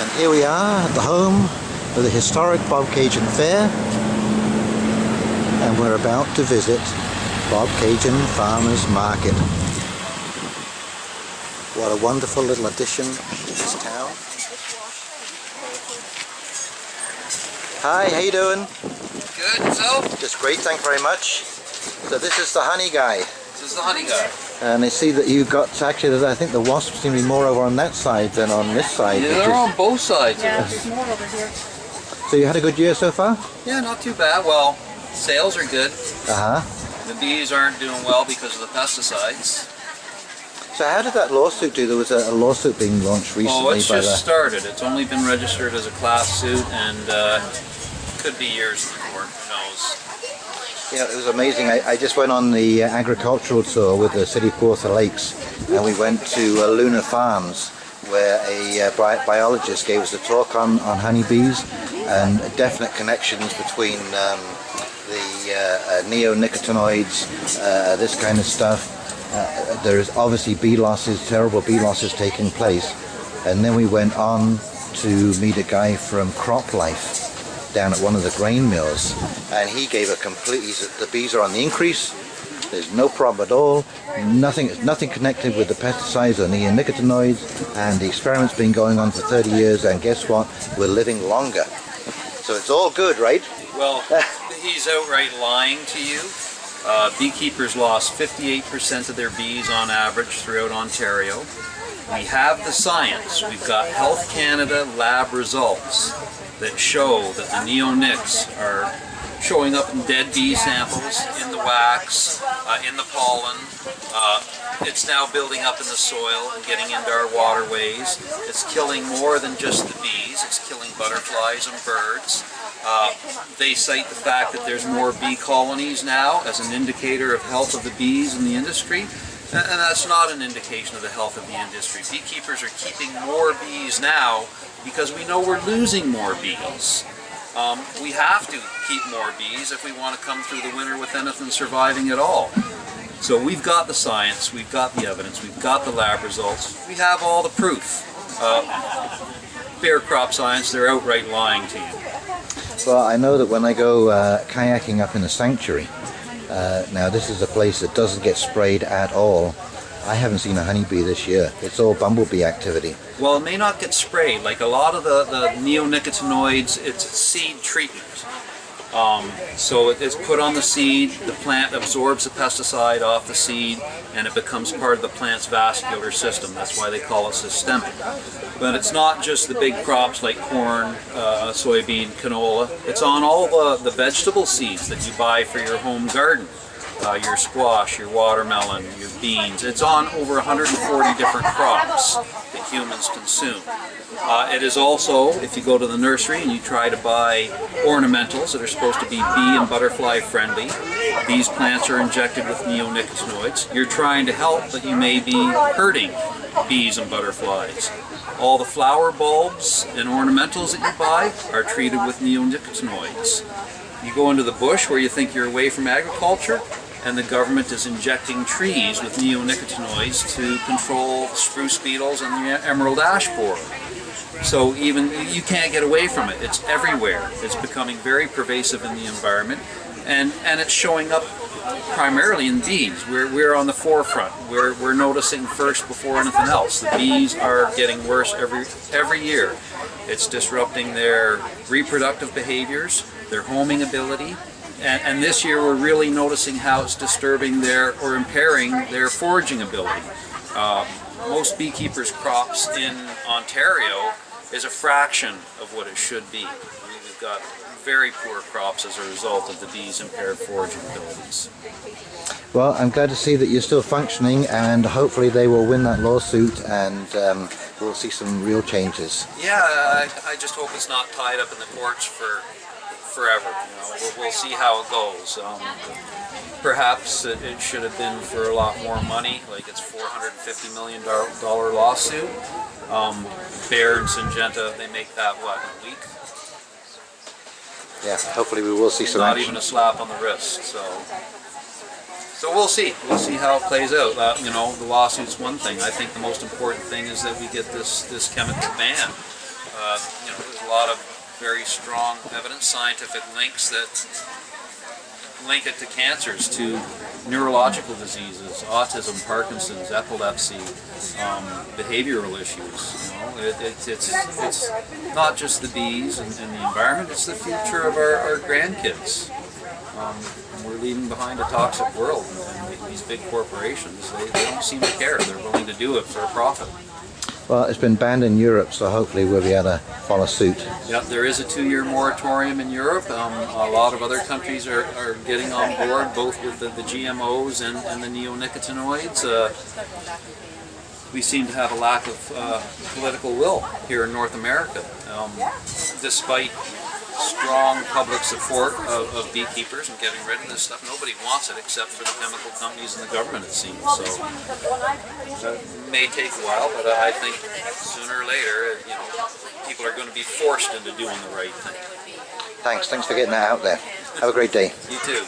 And here we are at the home of the historic Bobcaygeon Fair, and we're about to visit Bobcaygeon Farmers Market. What a wonderful little addition to this town. Hi, how you doing? Good, yourself? Just great, thank you very much. So this is the honey guy. This is the honey guy. And I see that you've got, actually, I think the wasps seem to be more over on that side than on this side. Yeah, they're on both sides. Yeah, there's more over here. So you had a good year so far? Yeah, not too bad. Well, sales are good. Uh-huh. The bees aren't doing well because of the pesticides. So how did that lawsuit do? There was a lawsuit being launched recently. Oh, it's just started. It's only been registered as a class suit, and could be years in court. Who knows? Yeah, it was amazing. I just went on the agricultural tour with the City of Kawartha Lakes, and we went to Luna Farms, where a biologist gave us a talk on honeybees and definite connections between the neonicotinoids, this kind of stuff. There's obviously bee losses, terrible bee losses taking place. And then we went on to meet a guy from Crop Life down at one of the grain mills, and he gave a complete, he said the bees are on the increase, there's no problem at all, nothing connected with the pesticides or neonicotinoids, and the experiment's been going on for 30 years, and guess what, we're living longer. So it's all good, right? Well, he's outright lying to you. Beekeepers lost 58% of their bees on average throughout Ontario. We have the science. We've got Health Canada lab results that show that the neonics are showing up in dead bee samples, in the wax, in the pollen. It's now building up in the soil and getting into our waterways. It's killing more than just the bees. It's killing butterflies and birds. They cite the fact that there's more bee colonies now as an indicator of health of the bees in the industry. And that's not an indication of the health of the industry. Beekeepers are keeping more bees now because we know we're losing more bees. We have to keep more bees if we want to come through the winter with anything surviving at all. So we've got the science, we've got the evidence, we've got the lab results, we have all the proof. Bare crop science, they're outright lying to you. Well, I know that when I go kayaking up in the sanctuary, now this is a place that doesn't get sprayed at all. I haven't seen a honeybee this year. It's all bumblebee activity. Well, it may not get sprayed. Like a lot of the neonicotinoids, it's seed treatment. So it's put on the seed, the plant absorbs the pesticide off the seed, and it becomes part of the plant's vascular system. That's why they call it systemic. But it's not just the big crops like corn, soybean, canola. It's on all the vegetable seeds that you buy for your home garden. Your squash, your watermelon, your beans. It's on over 140 different crops that humans consume. It is also, if you go to the nursery and you try to buy ornamentals that are supposed to be bee and butterfly friendly, these plants are injected with neonicotinoids. You're trying to help, but you may be hurting bees and butterflies. All the flower bulbs and ornamentals that you buy are treated with neonicotinoids. You go into the bush where you think you're away from agriculture, and the government is injecting trees with neonicotinoids to control spruce beetles and the emerald ash borer. So even you can't get away from it. It's everywhere. It's becoming very pervasive in the environment, and it's showing up primarily in bees. We're on the forefront. We're noticing first before anything else. The bees are getting worse every year. It's disrupting their reproductive behaviors, their homing ability. And this year we're really noticing how it's disturbing or impairing their foraging ability. Most beekeepers' crops in Ontario is a fraction of what it should be. We've got very poor crops as a result of the bees' impaired foraging abilities. Well, I'm glad to see that you're still functioning, and hopefully they will win that lawsuit, and we'll see some real changes. Yeah, I just hope it's not tied up in the courts for forever. We'll see how it goes. Perhaps it should have been for a lot more money, like it's $450 million lawsuit. Bayer and Syngenta, they make that, what, in a week? Yeah, hopefully we will see some Not action. even a slap on the wrist, so we'll see. We'll see how it plays out. You know, the lawsuit's one thing. I think the most important thing is that we get this chemical ban There's a lot of very strong evidence, scientific links that link it to cancers, to neurological diseases, autism, Parkinson's, epilepsy, behavioral issues. It's not just the bees and the environment, it's the future of our grandkids. We're leaving behind a toxic world, and these big corporations, they don't seem to care. They're willing to do it for a profit. Well, it's been banned in Europe, so hopefully we'll be able to follow suit. Yeah, there is a 2-year moratorium in Europe. A lot of other countries are getting on board, both with the GMOs and the neonicotinoids. We seem to have a lack of political will here in North America, despite strong public support of beekeepers and getting rid of this stuff. Nobody wants it except for the chemical companies and the government, it seems. So it may take a while, but I think sooner or later, people are going to be forced into doing the right thing. Thanks for getting that out there. Have a great day. You too.